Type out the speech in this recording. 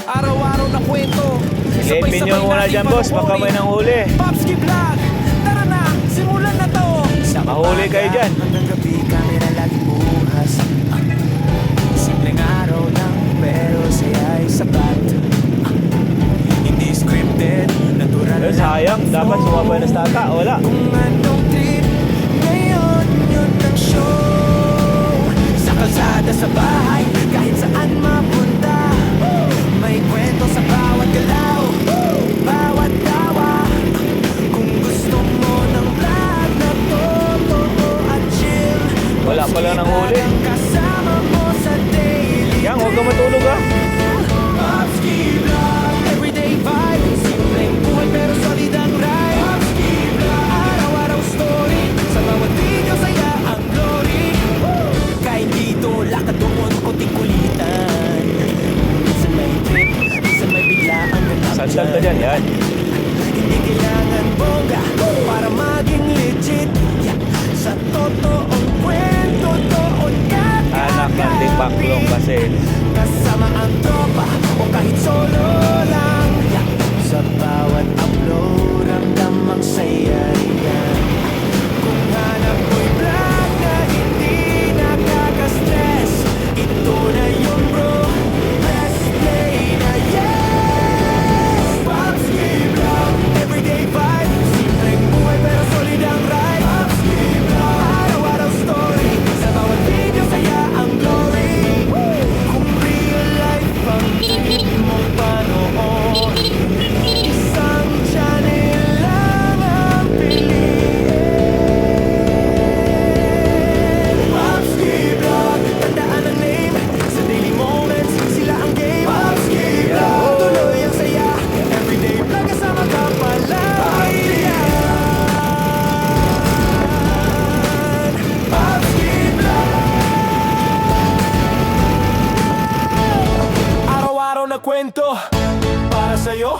Araw-araw na kwento. Ilipin nyo muna dyan, boss. Baka may nang huli. Popski Vlog, tara na, simulan na to. Mahuli kayo dyan. Hanggang gabi, camera lagi bukas. Simpleng araw lang, pero saya'y sapat. Hindi scripted, natural Eh, sayang, dapat sumabay na sa tata. Wala. kung anong trip, ngayon yun ang show. Sa kalsada, sa bahay, kahit saan mapunta. May kwento sa bawat galaw, bawat tawa. Kung gusto mo ng vlog na totoo at chill, Wala pala nang huli. ang kasama mo sa daily. Yang, huwag ka matulog ah. Popski Vlog, everyday vibe, simpleng buhay pero solid ang ride. Popski Vlog, araw-araw story, sa bawat video saya ang glory. Kahit dito, lakad doon, konting kulitan. Minsan may trip, minsan may biglaan na Sandal ka dyan, yan. hindi kailangan bongga para maging legit. Yeah. Sa totoong kwento, doon ka Anak ng tipaklong kasi. kasama ang tropa o kahit solo lang. Yeah. Sa bawat upload, ramdam ang saya riyan. Kung hanap mo'y vlog na hindi nakaka-stress, ito na yun bro, best play na yes. Popski Vlog, everyday vibe, simpleng buhay pero solid ang ride. Popski Vlog, araw-araw story, sa bawat video saya ang glory. Kung real life ang trip mong panood, isang channel lang ang piliin. Popski Vlog, tandaan ang name, sa daily moments, sila ang game. Popski Vlog, tuloy ang saya, everyday vlog kasama ka palagi yan. Popski Vlog, araw-araw na kwento para sa'yo.